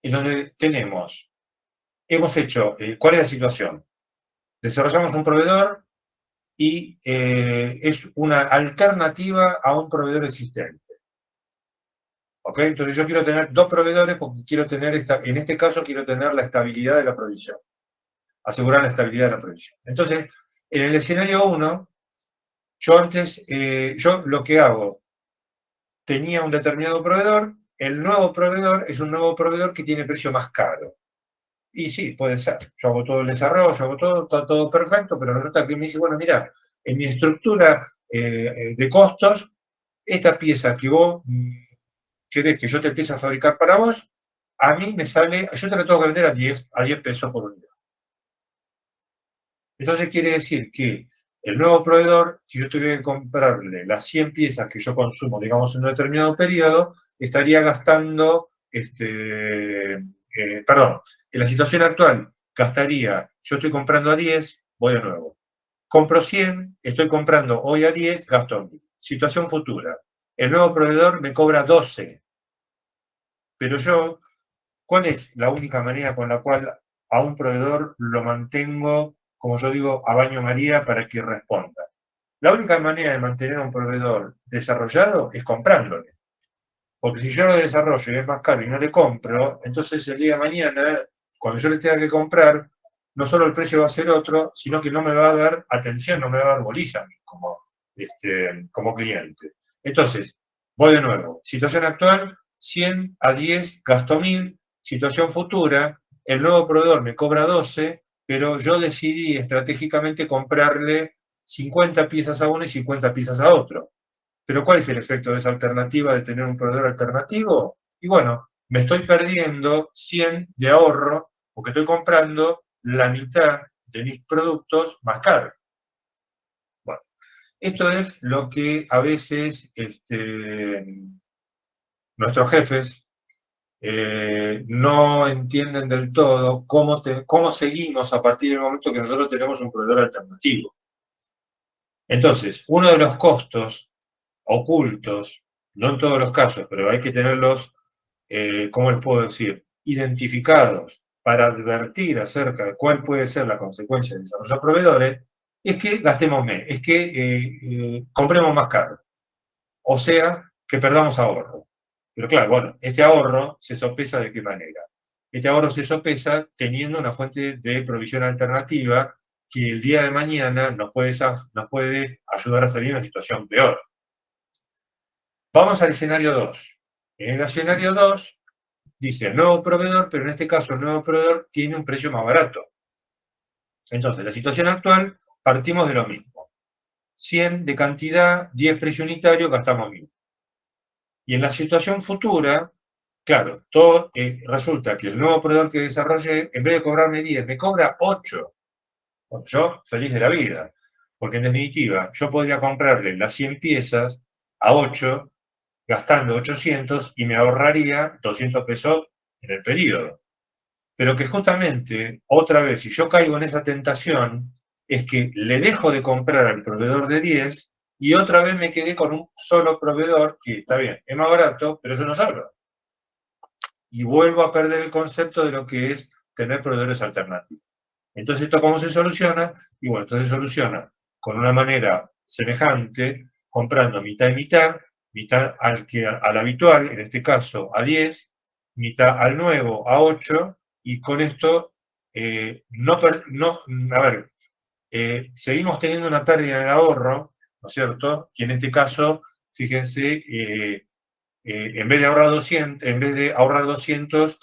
en donde hemos hecho, ¿cuál es la situación? Desarrollamos un proveedor y es una alternativa a un proveedor existente. ¿Ok? Entonces yo quiero tener 2 proveedores porque quiero tener, en este caso quiero tener la estabilidad de la provisión. Asegurar la estabilidad de la provisión. Entonces, en el escenario 1, yo lo que hago, tenía un determinado proveedor, el nuevo proveedor es un nuevo proveedor que tiene precio más caro. Y sí, puede ser. Yo hago todo el desarrollo, hago todo, está todo perfecto, pero resulta que me dice, bueno, mira, en mi estructura de costos, esta pieza que vos querés que yo te empiece a fabricar para vos, a mí me sale, yo te la tengo que vender a 10 pesos por unidad. Entonces quiere decir que el nuevo proveedor, si yo tuviera que comprarle las 100 piezas que yo consumo, digamos, en un determinado periodo, estaría gastando, perdón, en la situación actual gastaría, yo estoy comprando a 10, voy a nuevo. Compro 100, estoy comprando hoy a 10, gasto 1000. Situación futura. El nuevo proveedor me cobra 12. Pero yo, ¿cuál es la única manera con la cual a un proveedor lo mantengo, como yo digo, a baño María para que responda? La única manera de mantener a un proveedor desarrollado es comprándole. Porque si yo lo desarrollo y es más caro y no le compro, entonces el día de mañana, cuando yo le tenga que comprar, no solo el precio va a ser otro, sino que no me va a dar atención, no me va a dar bolilla a mí como cliente. Entonces, voy de nuevo. Situación actual, 100 a 10, gasto 1000. Situación futura, el nuevo proveedor me cobra 12, pero yo decidí estratégicamente comprarle 50 piezas a uno y 50 piezas a otro. Pero ¿cuál es el efecto de esa alternativa de tener un proveedor alternativo? Y bueno, me estoy perdiendo 100 de ahorro porque estoy comprando la mitad de mis productos más caros. Bueno, esto es lo que a veces nuestros jefes no entienden del todo cómo seguimos a partir del momento que nosotros tenemos un proveedor alternativo. Entonces, uno de los costos ocultos, no en todos los casos, pero hay que tenerlos, ¿cómo les puedo decir?, identificados para advertir acerca de cuál puede ser la consecuencia de desarrollar proveedores, es que gastemos menos, es que compremos más caro. O sea, que perdamos ahorro. Pero claro, bueno, este ahorro se sopesa ¿de qué manera? Este ahorro se sopesa teniendo una fuente de provisión alternativa que el día de mañana nos puede ayudar a salir de una situación peor. Vamos al escenario 2. En el escenario 2 dice nuevo proveedor, pero en este caso el nuevo proveedor tiene un precio más barato. Entonces, la situación actual, partimos de lo mismo. 100 de cantidad, 10 precio unitario, gastamos 1000. Y en la situación futura, claro, todo resulta que el nuevo proveedor que desarrollé, en vez de cobrarme 10, me cobra 8. Bueno, yo feliz de la vida, porque en definitiva, yo podría comprarle las 100 piezas a 8, gastando 800 y me ahorraría 200 pesos en el periodo. Pero que justamente, otra vez, si yo caigo en esa tentación, es que le dejo de comprar al proveedor de 10 y otra vez me quedé con un solo proveedor que, está bien, es más barato, pero yo no salgo. Y vuelvo a perder el concepto de lo que es tener proveedores alternativos. Entonces, ¿esto cómo se soluciona? Y bueno, esto se soluciona con una manera semejante, comprando mitad y mitad al habitual, en este caso a 10, mitad al nuevo a 8, y con esto seguimos teniendo una pérdida de ahorro, ¿no es cierto? Que en este caso, fíjense, en vez de ahorrar 200,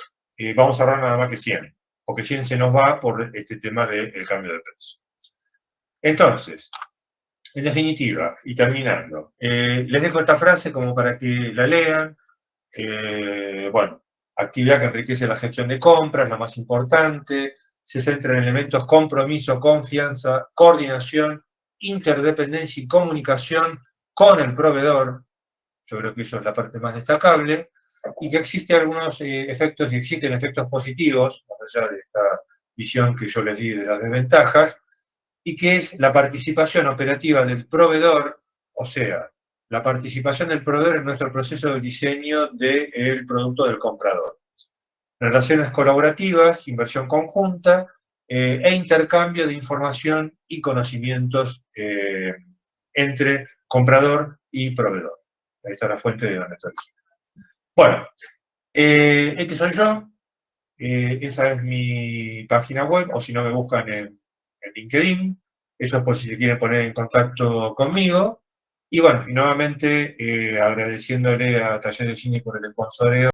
vamos a ahorrar nada más que 100, porque 100 se nos va por este tema del cambio de precio. Entonces, en definitiva, y terminando, les dejo esta frase como para que la lean. Bueno, actividad que enriquece la gestión de compras, lo más importante, se centra en elementos compromiso, confianza, coordinación, interdependencia y comunicación con el proveedor. Yo creo que eso es la parte más destacable, y que existen algunos efectos, y existen efectos positivos, más allá de esta visión que yo les di de las desventajas, y que es la participación operativa del proveedor, o sea, la participación del proveedor en nuestro proceso de diseño del producto del comprador. Relaciones colaborativas, inversión conjunta e intercambio de información y conocimientos entre comprador y proveedor. Ahí está la fuente de donde estoy. Bueno, este soy yo. Esa es mi página web, o si no me buscan en LinkedIn. Eso es por si se quieren poner en contacto conmigo. Y bueno, y nuevamente agradeciéndole a Taller de Cine por el sponsoreo.